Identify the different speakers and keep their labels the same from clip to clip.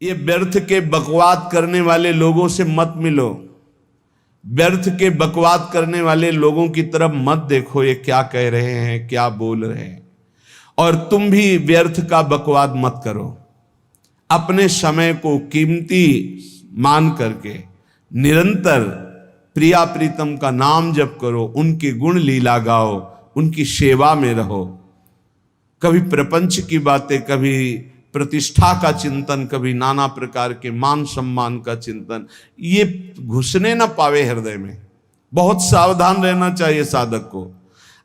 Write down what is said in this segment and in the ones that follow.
Speaker 1: ये व्यर्थ के बकवाद करने वाले लोगों से मत मिलो। व्यर्थ के बकवाद करने वाले लोगों की तरफ मत देखो, ये क्या कह रहे हैं, क्या बोल रहे हैं। और तुम भी व्यर्थ का बकवाद मत करो। अपने समय को कीमती मान करके निरंतर प्रिया प्रीतम का नाम जप करो, उनके गुण लीला गाओ, उनकी सेवा में रहो। कभी प्रपंच की बातें, कभी प्रतिष्ठा का चिंतन, कभी नाना प्रकार के मान सम्मान का चिंतन, ये घुसने ना पावे हृदय में। बहुत सावधान रहना चाहिए साधक को।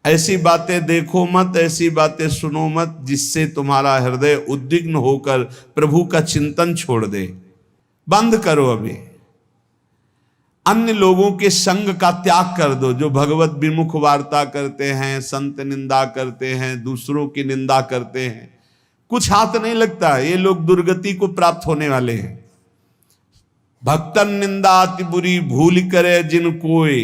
Speaker 1: ऐसी बातें देखो मत, ऐसी बातें सुनो मत जिससे तुम्हारा हृदय उद्विग्न होकर प्रभु का चिंतन छोड़ दे। बंद करो। अभी अन्य लोगों के संग का त्याग कर दो, जो भगवत विमुख वार्ता करते हैं, संत निंदा करते हैं, दूसरों की निंदा करते हैं। कुछ हाथ नहीं लगता, ये लोग दुर्गति को प्राप्त होने वाले हैं। भक्तन निंदा अति बुरी भूल करे जिन कोय,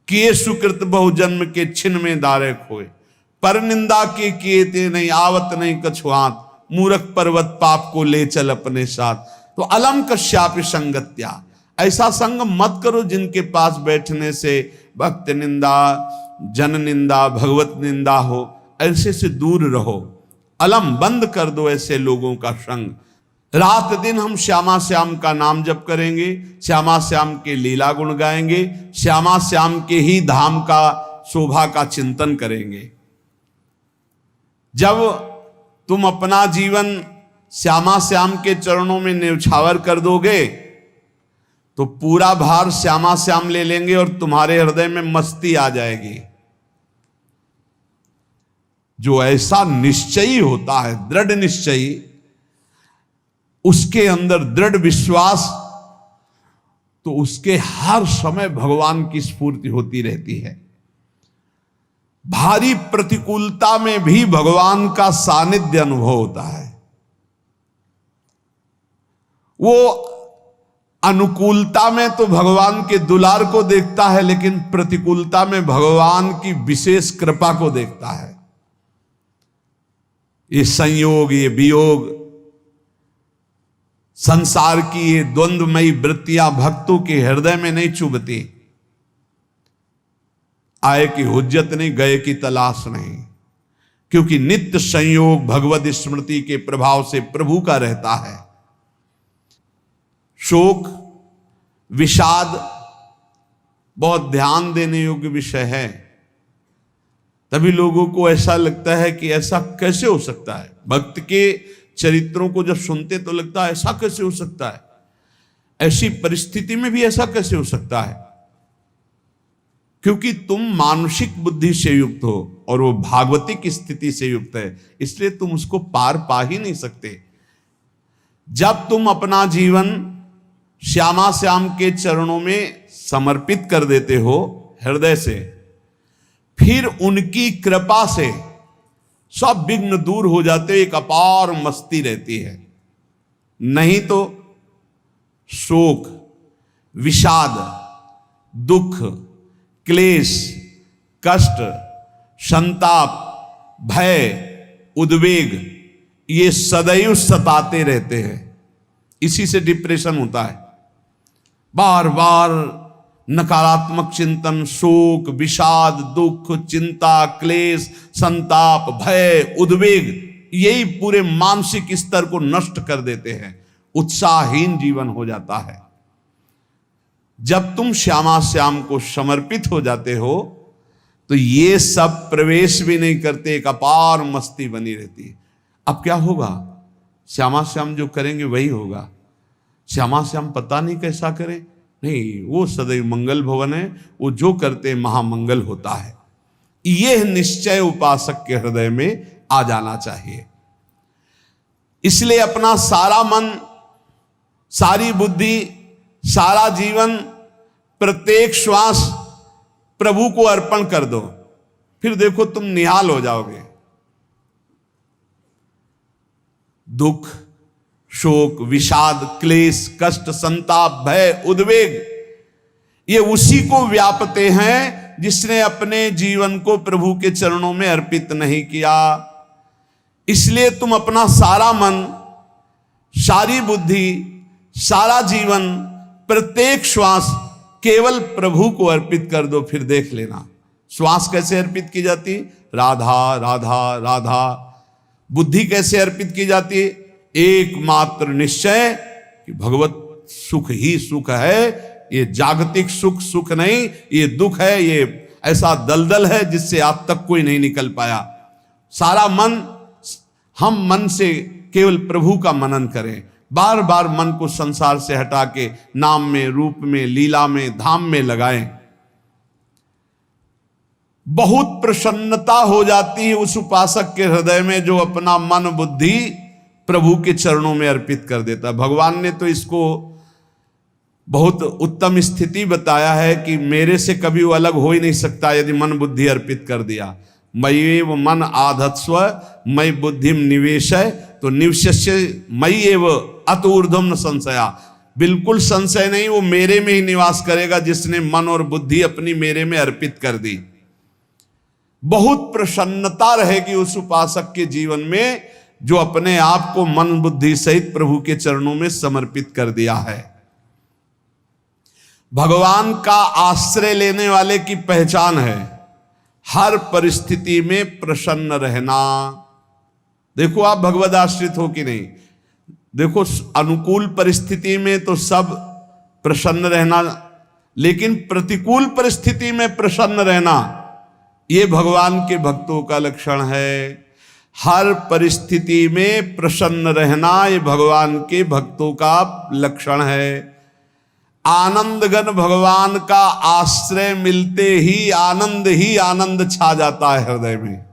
Speaker 1: किए सुकृत बहुजन्म के छिन में दारे खोए। पर निंदा के किए ते नहीं, आवत नहीं कछुआत, मूर्ख पर्वत पाप को ले चल अपने साथ। तो अलम कश्याप संगत्या, ऐसा संग मत करो जिनके पास बैठने से भक्त निंदा, जन निंदा, भगवत निंदा हो। ऐसे से दूर रहो। अलम बंद कर दो ऐसे लोगों का संग। रात दिन हम श्यामा श्याम का नाम जप करेंगे, श्यामा श्याम के लीला गुण गाएंगे, श्यामा श्याम के ही धाम का शोभा का चिंतन करेंगे। जब तुम अपना जीवन श्यामा श्याम के चरणों में न्यौछावर कर दोगे तो पूरा भार श्यामा श्याम ले लेंगे और तुम्हारे हृदय में मस्ती आ जाएगी। जो ऐसा निश्चयी होता है, दृढ़ निश्चयी, उसके अंदर दृढ़ विश्वास, तो उसके हर समय भगवान की स्फूर्ति होती रहती है। भारी प्रतिकूलता में भी भगवान का सानिध्य अनुभव होता है। वो अनुकूलता में तो भगवान के दुलार को देखता है, लेकिन प्रतिकूलता में भगवान की विशेष कृपा को देखता है। ये संयोग, ये वियोग, संसार की ये द्वंद्वमयी वृत्तियां भक्तों के हृदय में नहीं चुभती। आए की हुज्जत नहीं, गए की तलाश नहीं, क्योंकि नित्य संयोग भगवत स्मृति के प्रभाव से प्रभु का रहता है। शोक, विषाद बहुत ध्यान देने योग्य विषय है। तभी लोगों को ऐसा लगता है कि ऐसा कैसे हो सकता है। भक्त के चरित्रों को जब सुनते तो लगता है ऐसा कैसे हो सकता है, ऐसी परिस्थिति में भी ऐसा कैसे हो सकता है। क्योंकि तुम मानसिक बुद्धि से युक्त हो और वो भागवतिक स्थिति से युक्त है, इसलिए तुम उसको पार पा ही नहीं सकते। जब तुम अपना जीवन श्यामा श्याम के चरणों में समर्पित कर देते हो हृदय से, फिर उनकी कृपा से सब विघ्न दूर हो जाते, एक अपार मस्ती रहती है। नहीं तो शोक, विषाद, दुख, क्लेश, कष्ट, संताप, भय, उद्वेग, ये सदैव सताते रहते हैं। इसी से डिप्रेशन होता है। बार बार नकारात्मक चिंतन, शोक, विषाद, दुख, चिंता, क्लेश, संताप, भय, उद्वेग, यही पूरे मानसिक स्तर को नष्ट कर देते हैं। उत्साहहीन जीवन हो जाता है। जब तुम श्यामा श्याम को समर्पित हो जाते हो तो ये सब प्रवेश भी नहीं करते, एक अपार मस्ती बनी रहती है। अब क्या होगा? श्यामा श्याम जो करेंगे वही होगा। श्यामा श्याम पता नहीं कैसा करें, नहीं, वो सदैव मंगल भवन है, वो जो करते महामंगल होता है। यह निश्चय उपासक के हृदय में आ जाना चाहिए। इसलिए अपना सारा मन, सारी बुद्धि, सारा जीवन, प्रत्येक श्वास प्रभु को अर्पण कर दो। फिर देखो तुम निहाल हो जाओगे। दुख, शोक, विषाद, क्लेश, कष्ट, संताप, भय, उद्वेग, ये उसी को व्यापते हैं जिसने अपने जीवन को प्रभु के चरणों में अर्पित नहीं किया। इसलिए तुम अपना सारा मन, सारी बुद्धि, सारा जीवन, प्रत्येक श्वास केवल प्रभु को अर्पित कर दो, फिर देख लेना। श्वास कैसे अर्पित की जाती? राधा राधा राधा। बुद्धि कैसे अर्पित की जाती? एकमात्र निश्चय कि भगवत सुख ही सुख है, ये जागतिक सुख सुख नहीं, ये दुख है, ये ऐसा दलदल है जिससे आज तक कोई नहीं निकल पाया। सारा मन, हम मन से केवल प्रभु का मनन करें, बार बार मन को संसार से हटा के नाम में, रूप में, लीला में, धाम में लगाएं। बहुत प्रसन्नता हो जाती है उस उपासक के हृदय में जो अपना मन बुद्धि प्रभु के चरणों में अर्पित कर देता है। भगवान ने तो इसको बहुत उत्तम स्थिति बताया है कि मेरे से कभी वो अलग हो ही नहीं सकता यदि मन बुद्धि अर्पित कर दिया। मय्येव मन आधत्स्व मयि बुद्धिम निवेशय, तो निवश्य मयि एव अत ऊर्ध्वं न संशया। बिल्कुल संशय नहीं, वो मेरे में ही निवास करेगा जिसने मन और बुद्धि अपनी मेरे में अर्पित कर दी। बहुत प्रसन्नता रहेगी उस उपासक के जीवन में जो अपने आप को मन बुद्धि सहित प्रभु के चरणों में समर्पित कर दिया है। भगवान का आश्रय लेने वाले की पहचान है हर परिस्थिति में प्रसन्न रहना। देखो आप भगवद आश्रित हो कि नहीं, देखो अनुकूल परिस्थिति में तो सब प्रसन्न रहना, लेकिन प्रतिकूल परिस्थिति में प्रसन्न रहना ये भगवान के भक्तों का लक्षण है। हर परिस्थिति में प्रसन्न रहना ये भगवान के भक्तों का लक्षण है। आनंदगन भगवान का आश्रय मिलते ही आनंद छा जाता है हृदय में।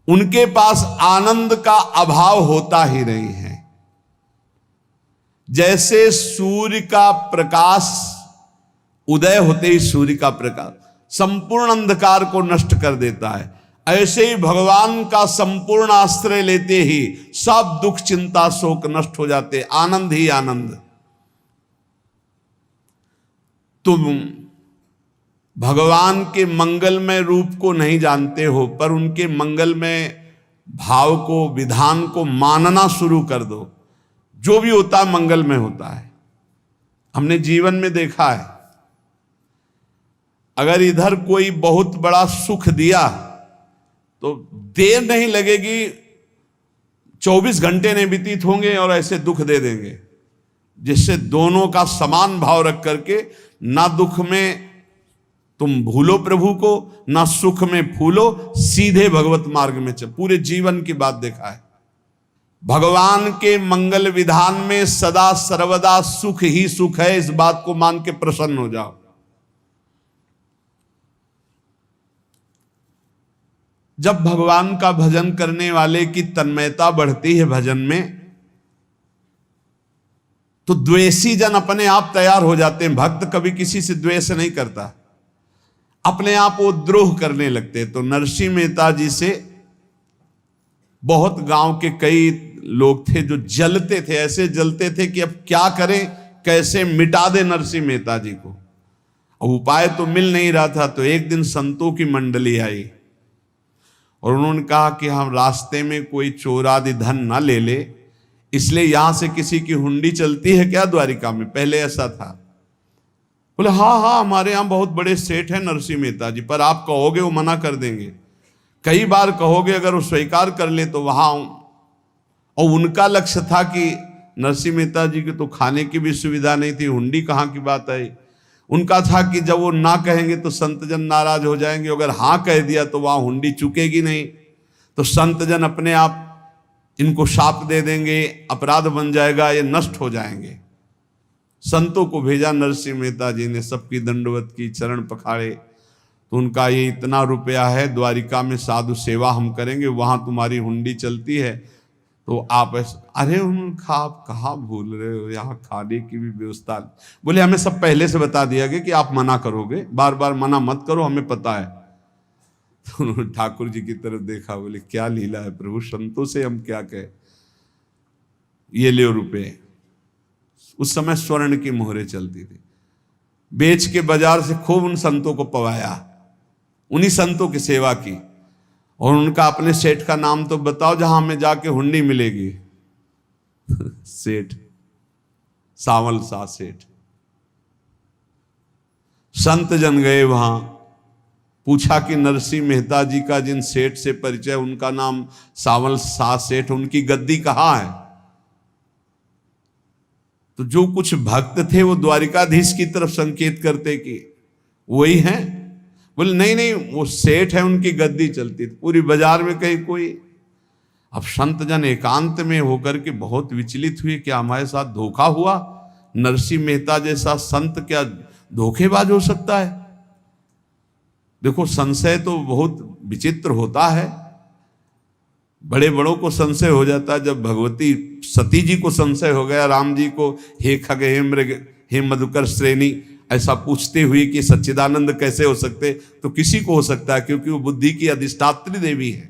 Speaker 1: उनके पास आनंद का अभाव होता ही नहीं है। जैसे सूर्य का प्रकाश उदय होते ही सूर्य का प्रकाश संपूर्ण अंधकार को नष्ट कर देता है, ऐसे ही भगवान का संपूर्ण आश्रय लेते ही सब दुख चिंता शोक नष्ट हो जाते, आनंद ही आनंद। तुम भगवान के मंगलमय रूप को नहीं जानते हो, पर उनके मंगलमय भाव को, विधान को मानना शुरू कर दो। जो भी होता है मंगलमय होता है। हमने जीवन में देखा है, अगर इधर कोई बहुत बड़ा सुख दिया तो देर नहीं लगेगी, 24 घंटे नहीं व्यतीत होंगे और ऐसे दुख दे देंगे, जिससे दोनों का समान भाव रख करके ना दुख में तुम भूलो प्रभु को, ना सुख में फूलो, सीधे भगवत मार्ग में चल। पूरे जीवन की बात देखा है। भगवान के मंगल विधान में सदा सर्वदा सुख ही सुख है, इस बात को मान के प्रसन्न हो जाओ। जब भगवान का भजन करने वाले की तन्मयता बढ़ती है भजन में, तो द्वेषी जन अपने आप तैयार हो जाते हैं। भक्त कभी किसी से द्वेष नहीं करता, अपने आप वो द्रोह करने लगते। तो नरसिंह मेहता जी से बहुत गांव के कई लोग थे जो जलते थे, ऐसे जलते थे कि अब क्या करें, कैसे मिटा दे नरसिंह मेहता जी को। अब उपाय तो मिल नहीं रहा था। तो एक दिन संतों की मंडली आई और उन्होंने कहा कि हम रास्ते में कोई चोर आदि धन ना ले ले, इसलिए यहां से किसी की हुंडी चलती है क्या द्वारिका में? पहले ऐसा था। बोले हाँ हमारे यहाँ बहुत बड़े सेठ हैं नरसिंह मेहता जी, पर आप कहोगे वो मना कर देंगे। कई बार कहोगे, अगर वो स्वीकार कर ले तो वहां। और उनका लक्ष्य था कि नरसिंह मेहता जी की तो खाने की भी सुविधा नहीं थी, हुंडी कहाँ की बात आई। उनका था कि जब वो ना कहेंगे तो संतजन नाराज हो जाएंगे, अगर हाँ कह दिया तो वहां हुंडी चुकेगी नहीं, तो संतजन अपने आप इनको शाप दे देंगे, अपराध बन जाएगा, ये नष्ट हो जाएंगे। संतों को भेजा नरसिंह मेहता जी ने, सबकी दंडवत की, चरण पखाड़े। तो उनका ये इतना रुपया है, द्वारिका में साधु सेवा हम करेंगे, वहां तुम्हारी हुंडी चलती है, तो आप अरे उनका आप कहाँ भूल रहे हो, यहाँ खाने की भी व्यवस्था। बोले हमें सब पहले से बता दिया गया कि आप मना करोगे, बार बार मना मत करो, हमें पता है। तो उन्होंने ठाकुर जी की तरफ देखा, बोले क्या लीला है प्रभु, संतों से हम क्या कहें, ये ले रुपये। उस समय स्वर्ण की मोहरें चलती थी, बेच के बाजार से खूब उन संतों को पवाया, उन्हीं संतों की सेवा की। और उनका अपने सेठ का नाम तो बताओ जहां हमें जाके हुंडी मिलेगी। सेठ, सावल शाह सेठ। संत जन गए वहां, पूछा कि नरसिंह मेहता जी का जिन सेठ से परिचय, उनका नाम सावल शाह सेठ, उनकी गद्दी कहाँ है? तो जो कुछ भक्त थे वो द्वारिकाधीश की तरफ संकेत करते कि वही हैं। बोले नहीं नहीं, वो सेठ है, उनकी गद्दी चलती थी। पूरी बाजार में कहीं कोई। अब संत जन एकांत में होकर के बहुत विचलित हुए, क्या हमारे साथ धोखा हुआ? नरसिंह मेहता जैसा संत क्या धोखेबाज हो सकता है? देखो, संशय तो बहुत विचित्र होता है। बड़े बड़ों को संशय हो जाता है। जब भगवती सती जी को संशय हो गया, राम जी को, हे खग हे मृग हे मधुकर श्रेणी, ऐसा पूछते हुए कि सच्चिदानंद कैसे हो सकते, तो किसी को हो सकता है, क्योंकि वो बुद्धि की अधिष्ठात्री देवी है।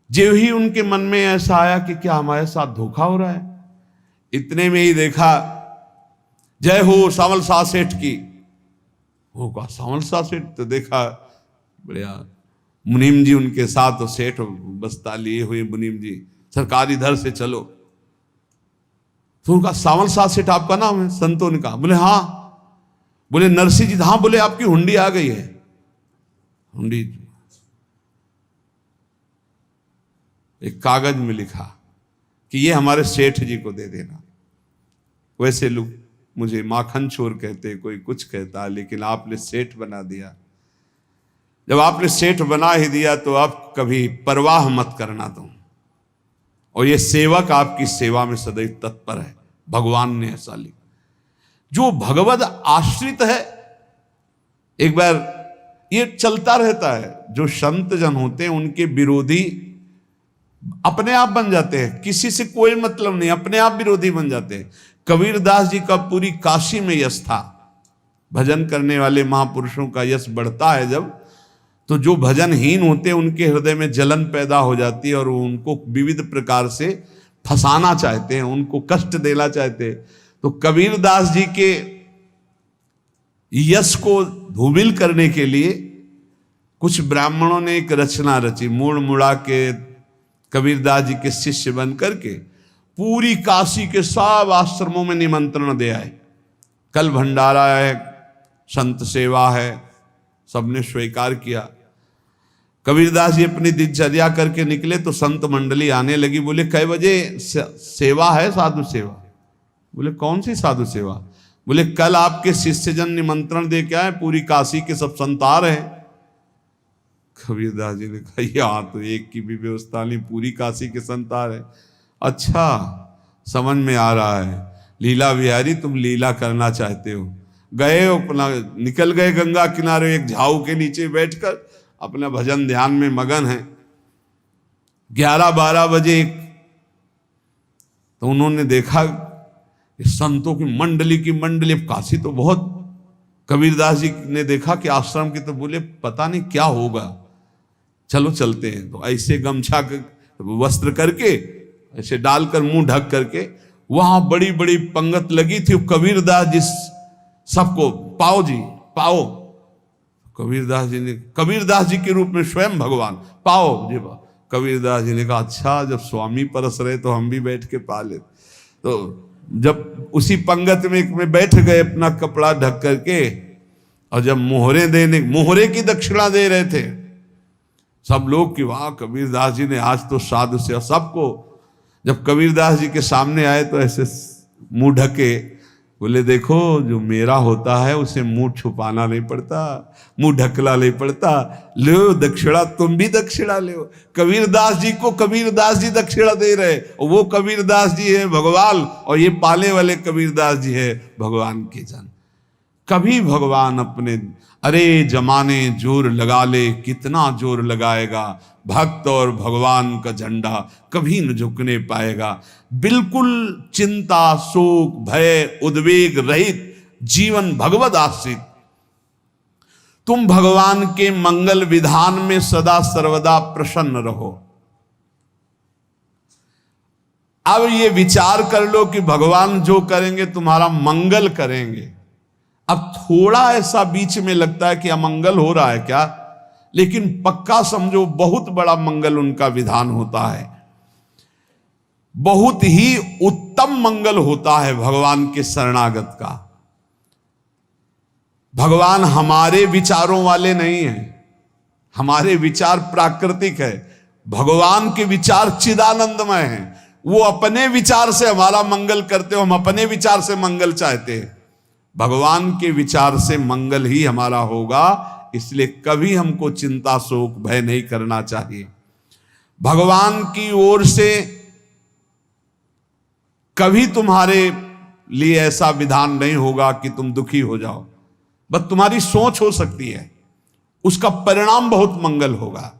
Speaker 1: जो ही उनके मन में ऐसा आया कि क्या हमारे साथ धोखा हो रहा है, इतने में ही देखा, जय हो सावल शाह सेठ की। वो कहा सावल शाह सेठ? तो देखा बढ़िया मुनीम जी उनके साथ, और सेठ बस्ता लिए हुए मुनीम जी, सरकार इधर से चलो। तो उनका सावल शाह सेठ आपका नाम है? संतों ने कहा। बोले हाँ। बोले नरसिंह जी? हाँ। बोले आपकी हुंडी आ गई है। हुंडी एक कागज में लिखा कि ये हमारे सेठ जी को दे देना। वैसे लोग मुझे माखन चोर कहते, कोई कुछ कहता, लेकिन आपने सेठ बना दिया। जब आपने सेठ बना ही दिया तो आप कभी परवाह मत करना तुम। और ये सेवक आपकी सेवा में सदैव तत्पर है। भगवान ने ऐसा लिखा। जो भगवद आश्रित है, एक बार ये चलता रहता है, जो संत जन होते हैं उनके विरोधी अपने आप बन जाते हैं, किसी से कोई मतलब नहीं, अपने आप विरोधी बन जाते हैं। कबीरदास जी का पूरी काशी में यश था। भजन करने वाले महापुरुषों का यश बढ़ता है जब, तो जो भजनहीन होते हैं उनके हृदय में जलन पैदा हो जाती है, और वो उनको विविध प्रकार से फंसाना चाहते हैं, उनको कष्ट देना चाहते हैं। तो कबीरदास जी के यश को धूमिल करने के लिए कुछ ब्राह्मणों ने एक रचना रची। मुड़ मुड़ा के कबीरदास जी के शिष्य बन करके पूरी काशी के सब आश्रमों में निमंत्रण दे आए। कल भंडारा है, संत सेवा है, सबने स्वीकार किया। कबीरदास जी अपनी दिनचर्या करके निकले तो संत मंडली आने लगी। बोले कै बजे सेवा है? साधु सेवा। बोले कौन सी साधु सेवा? बोले कल आपके शिष्यजन निमंत्रण दे के आए, पूरी काशी के सब संत आ रहे हैं। कबीरदास जी ने कहा यहाँ तो एक की भी व्यवस्था नहीं, पूरी काशी के संत आ रहे। अच्छा, समझ में आ रहा है, लीला बिहारी तुम लीला करना चाहते हो। गए अपना निकल गए गंगा किनारे, एक झाऊ के नीचे बैठकर अपना भजन ध्यान में मगन है। 11-12 बजे तो उन्होंने देखा संतों की मंडली अब काशी तो बहुत। कबीरदास जी ने देखा कि आश्रम की, तो बोले पता नहीं क्या होगा, चलो चलते हैं। तो ऐसे गमछा वस्त्र करके ऐसे डालकर मुंह ढक करके, वहां बड़ी बड़ी पंगत लगी थी। कबीरदास जी सबको पाओ जी पाओ। कबीरदास जी के रूप में स्वयं भगवान पाओ जी पाओ। कबीरदास जी ने कहा अच्छा, जब स्वामी परस रहे तो हम भी बैठ के पा ले। तो जब उसी पंगत में बैठ गए अपना कपड़ा ढक करके, और जब मोहरे की दक्षिणा दे रहे थे सब लोग कि वाह कबीरदास जी ने आज तो साधु से। सबको जब कबीरदास जी के सामने आए तो ऐसे मुंह ढके, बोले देखो जो मेरा होता है उसे मुंह छुपाना नहीं पड़ता, मुंह ढकला नहीं पड़ता। लो दक्षिणा, तुम भी दक्षिणा लो। कबीरदास जी को कबीरदास जी दक्षिणा दे रहे, और वो कबीरदास जी है भगवान, और ये पाले वाले कबीरदास जी है भगवान के जन। कभी भगवान अपने, अरे जमाने जोर लगा ले, कितना जोर लगाएगा, भक्त और भगवान का झंडा कभी न झुकने पाएगा। बिल्कुल चिंता शोक भय उद्वेग रहित जीवन भगवद आश्रित। तुम भगवान के मंगल विधान में सदा सर्वदा प्रसन्न रहो। अब ये विचार कर लो कि भगवान जो करेंगे तुम्हारा मंगल करेंगे। अब थोड़ा ऐसा बीच में लगता है कि अमंगल हो रहा है क्या, लेकिन पक्का समझो बहुत बड़ा मंगल उनका विधान होता है। बहुत ही उत्तम मंगल होता है भगवान के शरणागत का। भगवान हमारे विचारों वाले नहीं हैं, हमारे विचार प्राकृतिक है, भगवान के विचार चिदानंदमय हैं। वो अपने विचार से हमारा मंगल करते हो, हम अपने विचार से मंगल चाहते हैं। भगवान के विचार से मंगल ही हमारा होगा, इसलिए कभी हमको चिंता शोक भय नहीं करना चाहिए। भगवान की ओर से कभी तुम्हारे लिए ऐसा विधान नहीं होगा कि तुम दुखी हो जाओ, बस तुम्हारी सोच हो सकती है, उसका परिणाम बहुत मंगल होगा।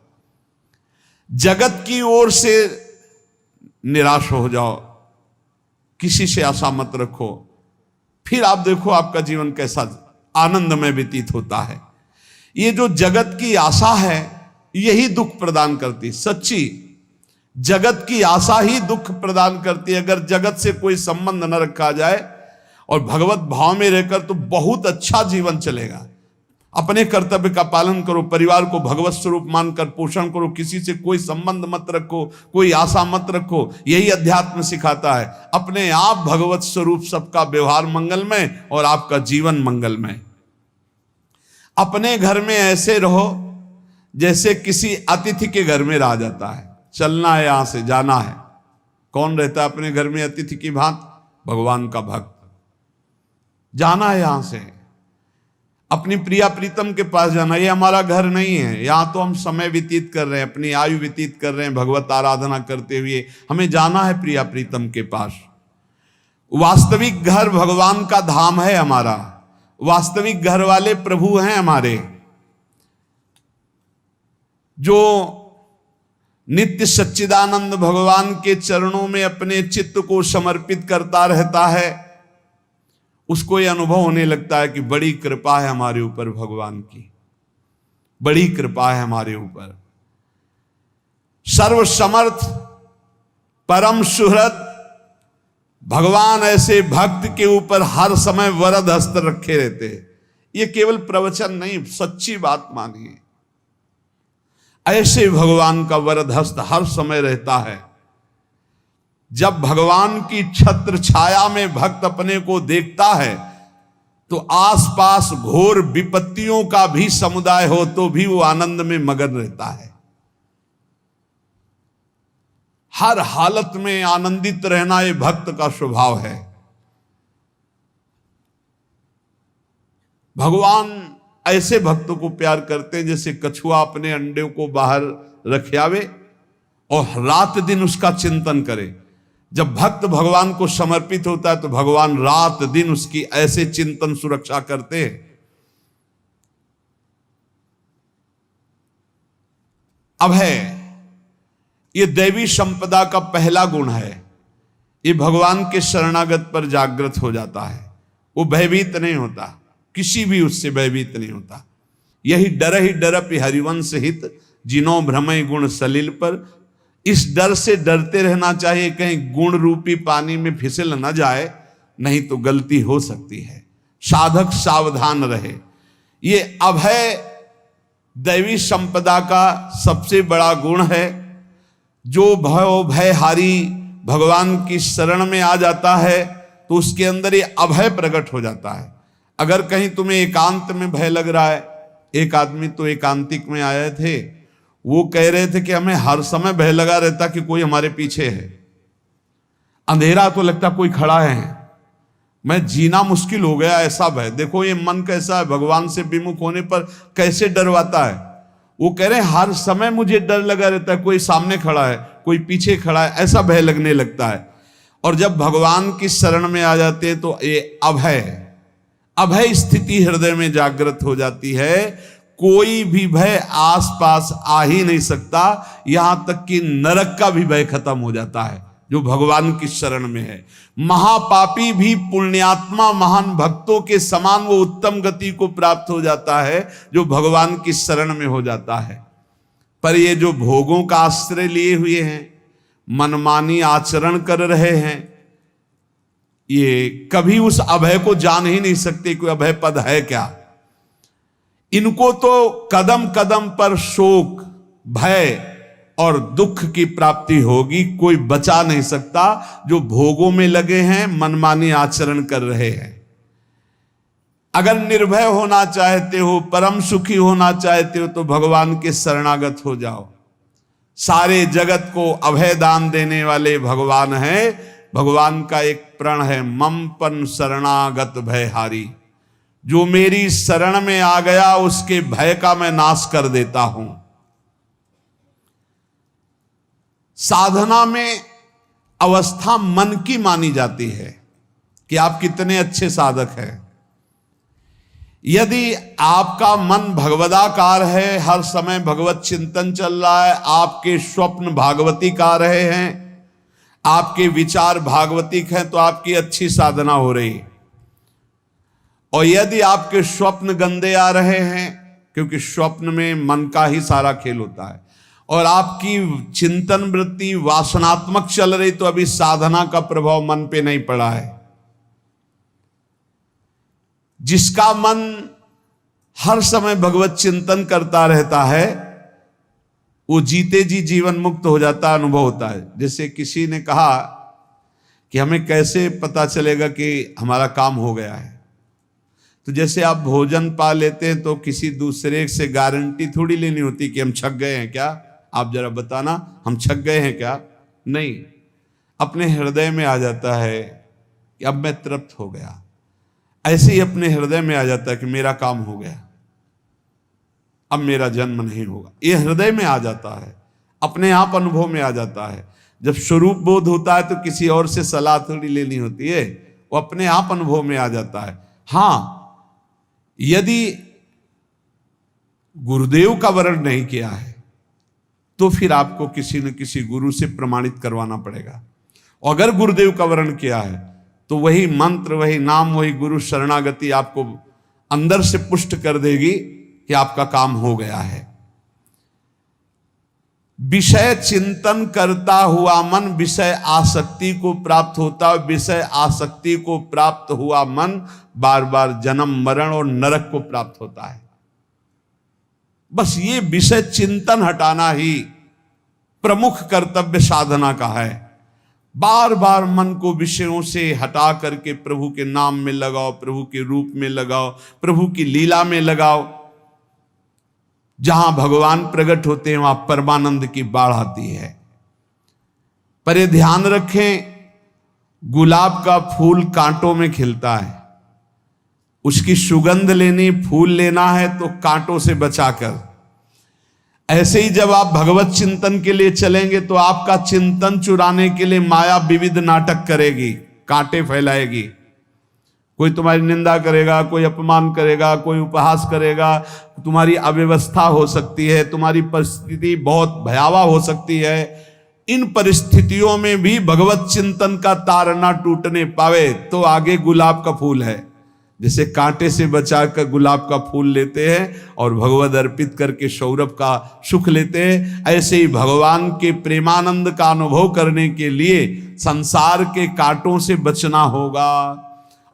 Speaker 1: जगत की ओर से निराश हो जाओ, किसी से आशा मत रखो, फिर आप देखो आपका जीवन कैसा आनंदमय व्यतीत होता है। ये जो जगत की आशा है यही दुख प्रदान करती, सच्ची जगत की आशा ही दुख प्रदान करती है। अगर जगत से कोई संबंध न रखा जाए और भगवत भाव में रहकर तो बहुत अच्छा जीवन चलेगा। अपने कर्तव्य का पालन करो, परिवार को भगवत स्वरूप मानकर पोषण करो, किसी से कोई संबंध मत रखो, कोई आशा मत रखो, यही अध्यात्म सिखाता है। अपने आप भगवत स्वरूप, सबका व्यवहार मंगलमय और आपका जीवन मंगलमय। अपने घर में ऐसे रहो जैसे किसी अतिथि के घर में रह जाता है। चलना है, यहां से जाना है। कौन रहता है अपने घर में अतिथि की भांति? भगवान का भक्त। जाना है यहां से, अपनी प्रिया प्रीतम के पास जाना। ये हमारा घर नहीं है, यहां तो हम समय व्यतीत कर रहे हैं, अपनी आयु व्यतीत कर रहे हैं भगवत आराधना करते हुए। हमें जाना है प्रिया प्रीतम के पास। वास्तविक घर भगवान का धाम है हमारा, वास्तविक घर वाले प्रभु हैं हमारे। जो नित्य सच्चिदानंद भगवान के चरणों में अपने चित्त को समर्पित करता रहता है, उसको यह अनुभव होने लगता है कि बड़ी कृपा है हमारे ऊपर, भगवान की बड़ी कृपा है हमारे ऊपर। सर्वसमर्थ परम सुहृद भगवान ऐसे भक्त के ऊपर हर समय वरद हस्त रखे रहते हैं। ये केवल प्रवचन नहीं, सच्ची बात मानिए। ऐसे भगवान का वरद हस्त हर समय रहता है। जब भगवान की छत्र छाया में भक्त अपने को देखता है तो आसपास घोर विपत्तियों का भी समुदाय हो तो भी वो आनंद में मगन रहता है। हर हालत में आनंदित रहना ये भक्त का स्वभाव है। भगवान ऐसे भक्तों को प्यार करते हैं जैसे कछुआ अपने अंडे को बाहर रख आवे और रात दिन उसका चिंतन करे। जब भक्त भगवान को समर्पित होता है तो भगवान रात दिन उसकी ऐसे चिंतन सुरक्षा करते हैं। अभय, ये दैवी संपदा का पहला गुण है। ये भगवान के शरणागत पर जागृत हो जाता है, वो भयभीत नहीं होता, किसी भी उससे भयभीत नहीं होता। यही डर ही डरपि हरिवंश हित, जिनो भ्रमय गुण सलिल पर। इस डर से डरते रहना चाहिए कहीं गुण रूपी पानी में फिसल न जाए, नहीं तो गलती हो सकती है। साधक सावधान रहे। ये अभय दैवी संपदा का सबसे बड़ा गुण है। जो भयहारी भगवान की शरण में आ जाता है तो उसके अंदर ये अभय प्रकट हो जाता है। अगर कहीं तुम्हें एकांत में भय लग रहा है, एक आदमी तो एकांतिक में आए थे, वो कह रहे थे कि हमें हर समय भय लगा रहता कि कोई हमारे पीछे है, अंधेरा तो लगता कोई खड़ा है, मैं जीना मुश्किल हो गया, ऐसा भय। देखो ये मन कैसा है, भगवान से विमुख होने पर कैसे डरवाता है। वो कह रहे हैं हर समय मुझे डर लगा रहता है, कोई सामने खड़ा है, कोई पीछे खड़ा है, ऐसा भय लगने लगता है। और जब भगवान की शरण में आ जाते हैं तो ये अभय स्थिति हृदय में जागृत हो जाती है। कोई भी भय आसपास आ ही नहीं सकता, यहां तक कि नरक का भी भय खत्म हो जाता है जो भगवान की शरण में है। महापापी भी पुण्यात्मा महान भक्तों के समान वो उत्तम गति को प्राप्त हो जाता है जो भगवान की शरण में हो जाता है। पर ये जो भोगों का आश्रय लिए हुए हैं, मनमानी आचरण कर रहे हैं, ये कभी उस अभय को जान ही नहीं सकते कोई अभय पद है क्या। इनको तो कदम कदम पर शोक भय और दुख की प्राप्ति होगी। कोई बचा नहीं सकता जो भोगों में लगे हैं, मनमानी आचरण कर रहे हैं। अगर निर्भय होना चाहते हो, परम सुखी होना चाहते हो, तो भगवान के शरणागत हो जाओ। सारे जगत को अभय दान देने वाले भगवान हैं। भगवान का एक प्रण है, मम पन शरणागत भयहारी। जो मेरी शरण में आ गया उसके भय का मैं नाश कर देता हूं। साधना में अवस्था मन की मानी जाती है कि आप कितने अच्छे साधक हैं। यदि आपका मन भगवदाकार है, हर समय भगवत चिंतन चल रहा है, आपके स्वप्न भागवती का रहे हैं, आपके विचार भागवतिक हैं, तो आपकी अच्छी साधना हो रही। और यदि आपके स्वप्न गंदे आ रहे हैं, क्योंकि स्वप्न में मन का ही सारा खेल होता है, और आपकी चिंतन वृत्ति वासनात्मक चल रही, तो अभी साधना का प्रभाव मन पे नहीं पड़ा है। जिसका मन हर समय भगवत चिंतन करता रहता है, वो जीते जी जीवन मुक्त हो जाता, अनुभव होता है। जैसे किसी ने कहा कि हमें कैसे पता चलेगा कि हमारा काम हो गया है, तो जैसे आप भोजन पा लेते हैं तो किसी दूसरे से गारंटी थोड़ी लेनी होती कि हम छक गए हैं क्या, आप जरा बताना हम छक गए हैं क्या। नहीं, अपने हृदय में आ जाता है कि अब मैं तृप्त हो गया। ऐसे ही अपने हृदय में आ जाता है कि मेरा काम हो गया, अब मेरा जन्म नहीं होगा। ये हृदय में आ जाता है, अपने आप अनुभव में आ जाता है। जब स्वरूप बोध होता है तो किसी और से सलाह थोड़ी लेनी होती है, वो अपने आप अनुभव में आ जाता है। हाँ, यदि गुरुदेव का वर्ण नहीं किया है तो फिर आपको किसी न किसी गुरु से प्रमाणित करवाना पड़ेगा। और अगर गुरुदेव का वर्ण किया है तो वही मंत्र, वही नाम, वही गुरु शरणागति आपको अंदर से पुष्ट कर देगी कि आपका काम हो गया है। विषय चिंतन करता हुआ मन विषय आसक्ति को प्राप्त होता है। विषय आसक्ति को प्राप्त हुआ मन बार बार जन्म मरण और नरक को प्राप्त होता है। बस ये विषय चिंतन हटाना ही प्रमुख कर्तव्य साधना का है। बार बार मन को विषयों से हटा करके प्रभु के नाम में लगाओ, प्रभु के रूप में लगाओ, प्रभु की लीला में लगाओ। जहां भगवान प्रकट होते हैं वहां परमानंद की बाढ़ आती है। पर ये ध्यान रखें, गुलाब का फूल कांटों में खिलता है, उसकी सुगंध लेनी, फूल लेना है तो कांटों से बचाकर। ऐसे ही जब आप भगवत चिंतन के लिए चलेंगे तो आपका चिंतन चुराने के लिए माया विविध नाटक करेगी, कांटे फैलाएगी। कोई तुम्हारी निंदा करेगा, कोई अपमान करेगा, कोई उपहास करेगा, तुम्हारी अव्यवस्था हो सकती है, तुम्हारी परिस्थिति बहुत भयावह हो सकती है। इन परिस्थितियों में भी भगवत चिंतन का तार ना टूटने पावे तो आगे गुलाब का फूल है। जैसे कांटे से बचाकर गुलाब का फूल लेते हैं और भगवद अर्पित करके सौरभ का सुख लेते हैं, ऐसे ही भगवान के प्रेमानंद का अनुभव करने के लिए संसार के कांटों से बचना होगा।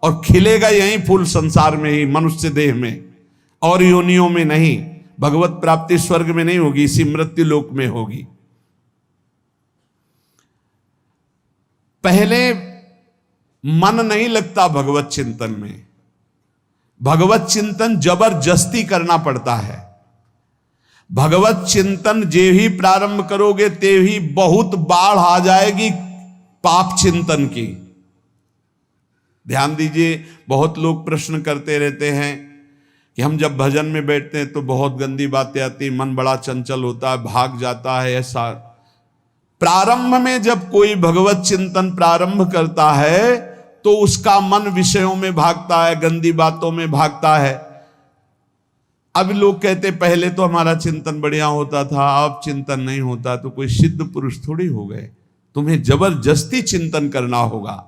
Speaker 1: और खिलेगा यही फूल संसार में ही, मनुष्य देह में, और योनियों में नहीं। भगवत प्राप्ति स्वर्ग में नहीं होगी, इसी मृत्यु लोक में होगी। पहले मन नहीं लगता भगवत चिंतन में, भगवत चिंतन जबरदस्ती करना पड़ता है। भगवत चिंतन जे ही प्रारंभ करोगे ते ही बहुत बाढ़ आ जाएगी पाप चिंतन की। ध्यान दीजिए, बहुत लोग प्रश्न करते रहते हैं कि हम जब भजन में बैठते हैं तो बहुत गंदी बातें आती, मन बड़ा चंचल होता है, भाग जाता है। ऐसा प्रारंभ में जब कोई भगवत चिंतन प्रारंभ करता है तो उसका मन विषयों में भागता है, गंदी बातों में भागता है। अब लोग कहते पहले तो हमारा चिंतन बढ़िया होता था, अब चिंतन नहीं होता। तो कोई सिद्ध पुरुष थोड़ी हो गए, तुम्हें जबरदस्ती चिंतन करना होगा।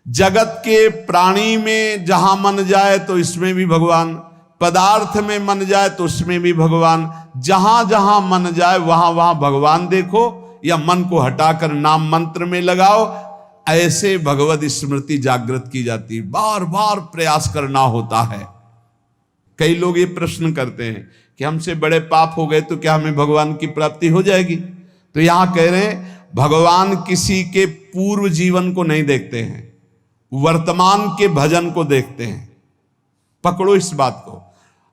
Speaker 1: जगत के प्राणी में जहां मन जाए तो इसमें भी भगवान, पदार्थ में मन जाए तो उसमें भी भगवान, जहां जहां मन जाए वहां वहां भगवान देखो, या मन को हटाकर नाम मंत्र में लगाओ। ऐसे भगवत स्मृति जागृत की जाती है, बार बार प्रयास करना होता है। कई लोग ये प्रश्न करते हैं कि हमसे बड़े पाप हो गए तो क्या हमें भगवान की प्राप्ति हो जाएगी? तो यहां कह रहे हैं भगवान किसी के पूर्व जीवन को नहीं देखते हैं, वर्तमान के भजन को देखते हैं। पकड़ो इस बात को।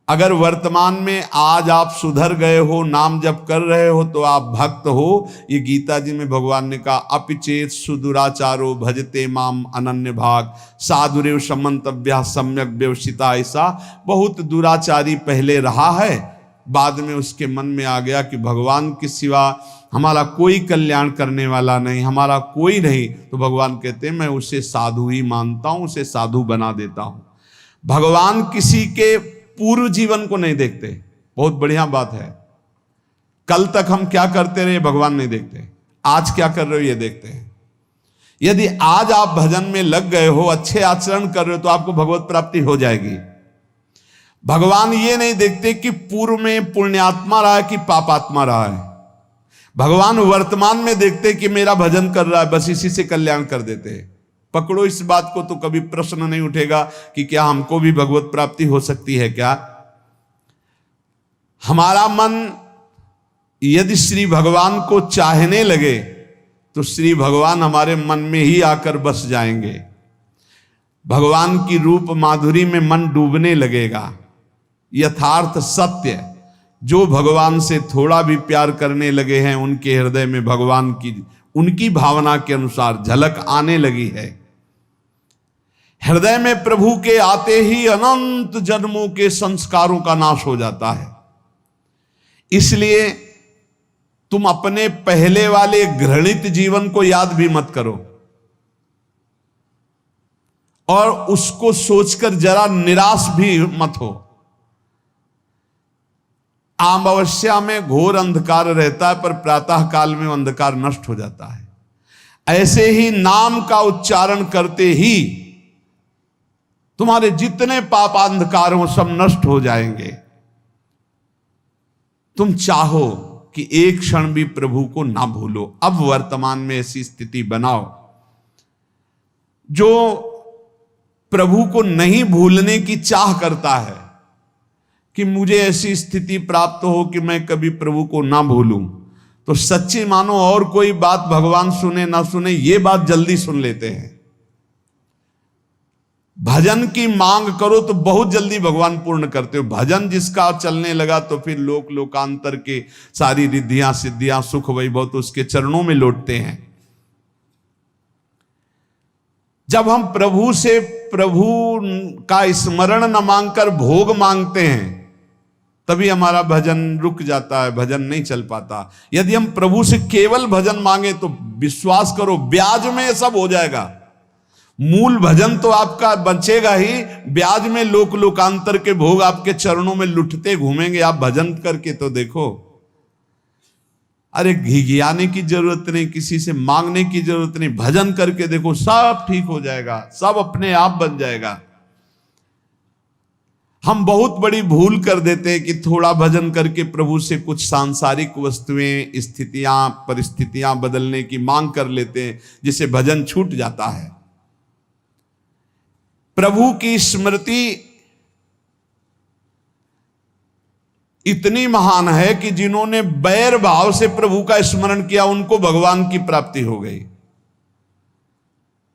Speaker 1: अगर वर्तमान में आज आप सुधर गए हो, नाम जप कर रहे हो, तो आप भक्त हो। ये गीता जी में भगवान ने कहा, अपिचेत सुदुराचारो भजते माम अनन्य भाग साधुरेव समन्तव्या सम्यक व्यवसिता। ऐसा बहुत दुराचारी पहले रहा है, बाद में उसके मन में आ गया कि भगवान के सिवा हमारा कोई कल्याण करने वाला नहीं, हमारा कोई नहीं। तो भगवान कहते हैं मैं उसे साधु ही मानता हूं, उसे साधु बना देता हूं। भगवान किसी के पूर्व जीवन को नहीं देखते। बहुत बढ़िया बात है। कल तक हम क्या करते रहे भगवान नहीं देखते, आज क्या कर रहे हो ये देखते हैं। यदि आज आप भजन में लग गए हो, अच्छे आचरण कर रहे हो, तो आपको भगवत प्राप्ति हो जाएगी। भगवान ये नहीं देखते कि पूर्व में पुण्यात्मा रहा है कि पापात्मा रहा है। भगवान वर्तमान में देखते कि मेरा भजन कर रहा है, बस इसी से कल्याण कर देते हैं। पकड़ो इस बात को, तो कभी प्रश्न नहीं उठेगा कि क्या हमको भी भगवत प्राप्ति हो सकती है क्या। हमारा मन यदि श्री भगवान को चाहने लगे तो श्री भगवान हमारे मन में ही आकर बस जाएंगे। भगवान की रूप माधुरी में मन डूबने लगेगा। यथार्थ सत्य, जो भगवान से थोड़ा भी प्यार करने लगे हैं, उनके हृदय में भगवान की उनकी भावना के अनुसार झलक आने लगी है। हृदय में प्रभु के आते ही अनंत जन्मों के संस्कारों का नाश हो जाता है। इसलिए तुम अपने पहले वाले घृणित जीवन को याद भी मत करो और उसको सोचकर जरा निराश भी मत हो। अमावस्या में घोर अंधकार रहता है, पर प्रातः काल में अंधकार नष्ट हो जाता है। ऐसे ही नाम का उच्चारण करते ही तुम्हारे जितने पाप अंधकार हो सब नष्ट हो जाएंगे। तुम चाहो कि एक क्षण भी प्रभु को ना भूलो। अब वर्तमान में ऐसी स्थिति बनाओ। जो प्रभु को नहीं भूलने की चाह करता है कि मुझे ऐसी स्थिति प्राप्त हो कि मैं कभी प्रभु को ना भूलूं, तो सच्ची मानो और कोई बात भगवान सुने ना सुने, ये बात जल्दी सुन लेते हैं। भजन की मांग करो तो बहुत जल्दी भगवान पूर्ण करते हो। भजन जिसका चलने लगा तो फिर लोकांतर के सारी रिद्धियां सिद्धियां सुख वैभव तो उसके चरणों में लौटते हैं। जब हम प्रभु से प्रभु का स्मरण न मांगकर भोग मांगते हैं, तभी हमारा भजन रुक जाता है, भजन नहीं चल पाता। यदि हम प्रभु से केवल भजन मांगे तो विश्वास करो ब्याज में सब हो जाएगा। मूल भजन तो आपका बचेगा ही, ब्याज में लोकांतर के भोग आपके चरणों में लुटते घूमेंगे। आप भजन करके तो देखो। अरे घिघियाने की जरूरत नहीं, किसी से मांगने की जरूरत नहीं, भजन करके देखो, सब ठीक हो जाएगा, सब अपने आप बन जाएगा। हम बहुत बड़ी भूल कर देते हैं कि थोड़ा भजन करके प्रभु से कुछ सांसारिक वस्तुएं, स्थितियां, परिस्थितियां बदलने की मांग कर लेते हैं, जिससे भजन छूट जाता है। प्रभु की स्मृति इतनी महान है कि जिन्होंने बैर भाव से प्रभु का स्मरण किया उनको भगवान की प्राप्ति हो गई।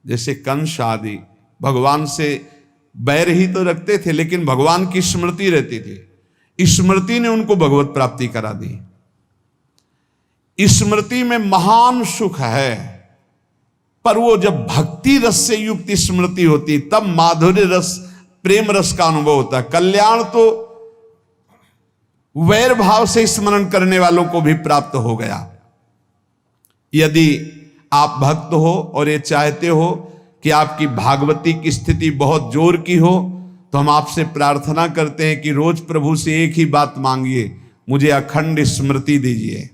Speaker 1: जैसे कंस आदि भगवान से बैर ही तो रखते थे, लेकिन भगवान की स्मृति रहती थी। स्मृति ने उनको भगवत प्राप्ति करा दी। स्मृति में महान सुख है, पर वो जब भक्ति रस से युक्त स्मृति होती तब माधुर्य रस, प्रेम रस का अनुभव होता है। कल्याण तो वैर भाव से स्मरण करने वालों को भी प्राप्त हो गया। यदि आप भक्त हो और ये चाहते हो कि आपकी भागवती की स्थिति बहुत जोर की हो, तो हम आपसे प्रार्थना करते हैं कि रोज प्रभु से एक ही बात मांगिए, मुझे अखंड स्मृति दीजिए।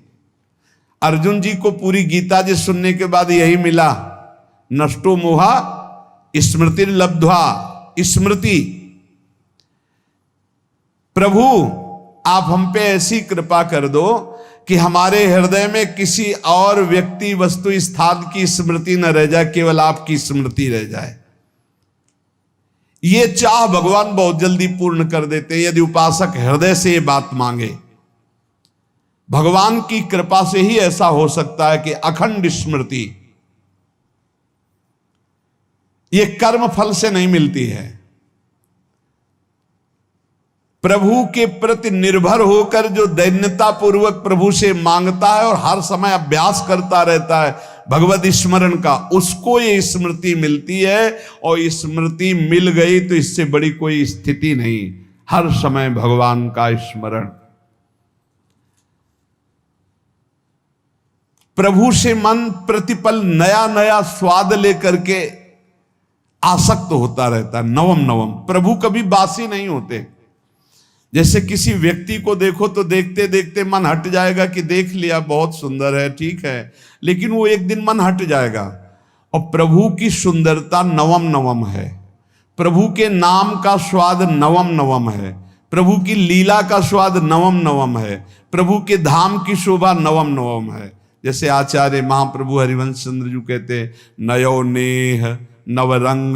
Speaker 1: अर्जुन जी को पूरी गीता जी सुनने के बाद यही मिला, नष्टो मोहा स्मृति लब्ध्वा। स्मृति, प्रभु आप हम पे ऐसी कृपा कर दो कि हमारे हृदय में किसी और व्यक्ति, वस्तु, स्थान की स्मृति न रह जाए, केवल आपकी स्मृति रह जाए। ये चाह भगवान बहुत जल्दी पूर्ण कर देते हैं यदि उपासक हृदय से ये बात मांगे। भगवान की कृपा से ही ऐसा हो सकता है कि अखंड स्मृति ये कर्म फल से नहीं मिलती है। प्रभु के प्रति निर्भर होकर जो दैन्यता पूर्वक प्रभु से मांगता है और हर समय अभ्यास करता रहता है भगवत स्मरण का, उसको ये स्मृति मिलती है। और स्मृति मिल गई तो इससे बड़ी कोई स्थिति नहीं, हर समय भगवान का स्मरण। प्रभु से मन प्रतिपल नया नया स्वाद लेकर के आसक्त होता रहता है, नवम नवम। प्रभु कभी बासी नहीं होते। जैसे किसी व्यक्ति को देखो तो देखते देखते मन हट जाएगा कि देख लिया, बहुत सुंदर है, ठीक है, लेकिन वो एक दिन मन हट जाएगा। और प्रभु की सुंदरता नवम नवम है, प्रभु के नाम का स्वाद नवम नवम है, प्रभु की लीला का स्वाद नवम नवम है, प्रभु के धाम की शोभा नवम नवम है। जैसे आचार्य महाप्रभु हरिवंश चंद्र जी कहते, नयो नेह नवरंग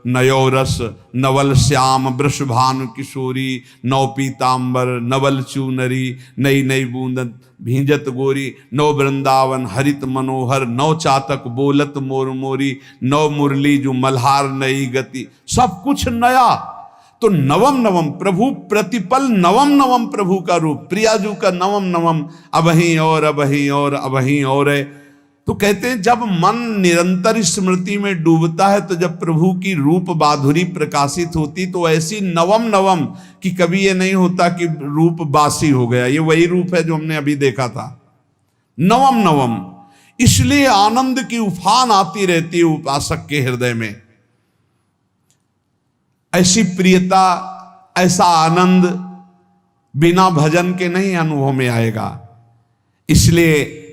Speaker 1: नयो रस नवल श्याम वृषभानु किशोरी, नव पीतांबर नवल चूनरी, नई नई बूंदन भींजत गोरी, नव वृंदावन हरित मनोहर, नव चातक बोलत मोर मोरी, नव मुरली जो मल्हार नई गति, सब कुछ नया। तो नवम नवम प्रभु प्रतिपल नवम नवम प्रभु का रूप, प्रियाजू का नवम नवम, अबहीं और अबहीं और अबहीं और है। तो कहते हैं जब मन निरंतर स्मृति में डूबता है तो जब प्रभु की रूप माधुरी प्रकाशित होती तो ऐसी नवम नवम कि कभी ये नहीं होता कि रूप बासी हो गया। ये वही रूप है जो हमने अभी देखा था, नवम नवम। इसलिए आनंद की उफान आती रहती है उपासक के हृदय में। ऐसी प्रियता, ऐसा आनंद बिना भजन के नहीं अनुभव में आएगा। इसलिए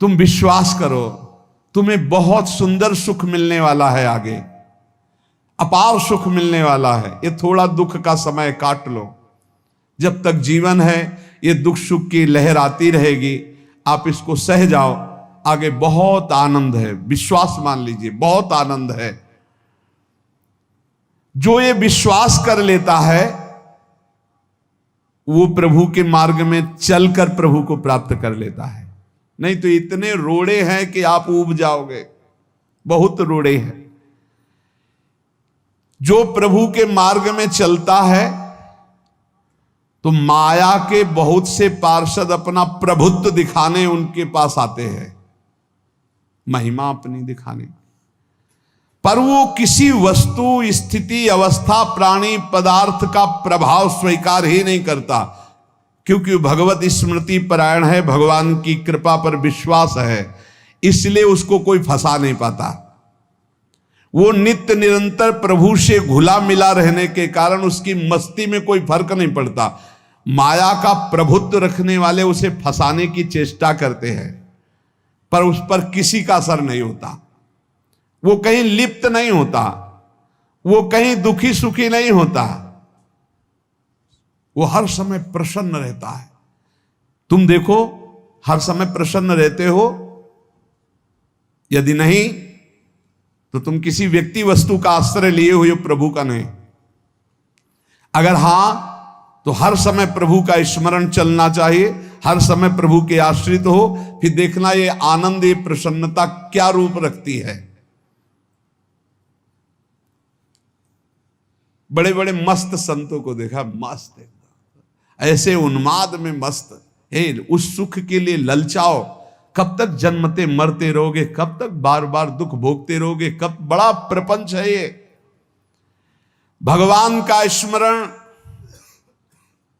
Speaker 1: तुम विश्वास करो, तुम्हें बहुत सुंदर सुख मिलने वाला है, आगे अपार सुख मिलने वाला है। ये थोड़ा दुख का समय काट लो, जब तक जीवन है ये दुख सुख की लहर आती रहेगी, आप इसको सह जाओ, आगे बहुत आनंद है, विश्वास मान लीजिए, बहुत आनंद है। जो ये विश्वास कर लेता है वो प्रभु के मार्ग में चलकर प्रभु को प्राप्त कर लेता है। नहीं तो इतने रोड़े हैं कि आप ऊब जाओगे, बहुत रोड़े हैं। जो प्रभु के मार्ग में चलता है तो माया के बहुत से पार्षद अपना प्रभुत्व दिखाने उनके पास आते हैं, महिमा अपनी दिखाने, पर वो किसी वस्तु स्थिति अवस्था प्राणी पदार्थ का प्रभाव स्वीकार ही नहीं करता, क्योंकि भगवत स्मृति परायण है, भगवान की कृपा पर विश्वास है, इसलिए उसको कोई फंसा नहीं पाता। वो नित्य निरंतर प्रभु से घुला मिला रहने के कारण उसकी मस्ती में कोई फर्क नहीं पड़ता। माया का प्रभुत्व रखने वाले उसे फंसाने की चेष्टा करते हैं, पर उस पर किसी का असर नहीं होता। वो कहीं लिप्त नहीं होता, वो कहीं दुखी सुखी नहीं होता, वो हर समय प्रसन्न रहता है। तुम देखो, हर समय प्रसन्न रहते हो? यदि नहीं तो तुम किसी व्यक्ति वस्तु का आश्रय लिए हुए प्रभु का नहीं। अगर हां तो हर समय प्रभु का स्मरण चलना चाहिए, हर समय प्रभु के आश्रित हो, फिर देखना ये आनंद, ये प्रसन्नता क्या रूप रखती है। बड़े बड़े मस्त संतों को देखा, मस्त ऐसे उन्माद में मस्त, हे उस सुख के लिए ललचाओ, कब तक जन्मते मरते रहोगे, कब तक बार बार दुख भोगते रहोगे, कब, बड़ा प्रपंच है ये। भगवान का स्मरण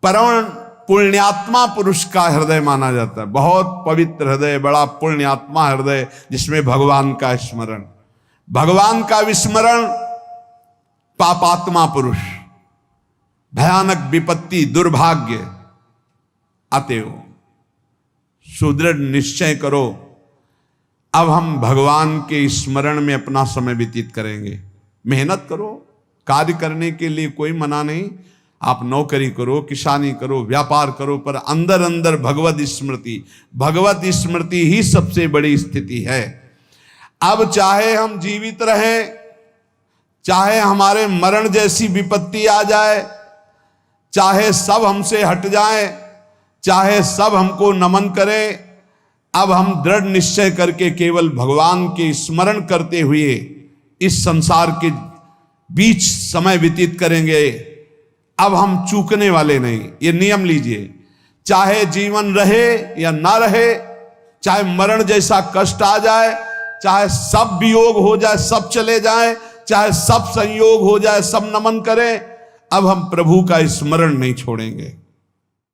Speaker 1: परम पुण्यात्मा पुरुष का हृदय माना जाता है, बहुत पवित्र हृदय, बड़ा पुण्यात्मा हृदय जिसमें भगवान का स्मरण। भगवान का विस्मरण पापात्मा पुरुष, भयानक विपत्ति दुर्भाग्य आते हो। सुदृढ़ निश्चय करो, अब हम भगवान के स्मरण में अपना समय व्यतीत करेंगे। मेहनत करो, कार्य करने के लिए कोई मना नहीं, आप नौकरी करो, किसानी करो, व्यापार करो, पर अंदर अंदर भगवत स्मृति, भगवत स्मृति ही सबसे बड़ी स्थिति है। अब चाहे हम जीवित रहें, चाहे हमारे मरण जैसी विपत्ति आ जाए, चाहे सब हमसे हट जाए, चाहे सब हमको नमन करें, अब हम दृढ़ निश्चय करके केवल भगवान के स्मरण करते हुए इस संसार के बीच समय व्यतीत करेंगे। अब हम चूकने वाले नहीं। ये नियम लीजिए, चाहे जीवन रहे या ना रहे, चाहे मरण जैसा कष्ट आ जाए, चाहे सब वियोग हो जाए, सब चले जाए, चाहे सब संयोग हो जाए, सब नमन करें, अब हम प्रभु का स्मरण नहीं छोड़ेंगे।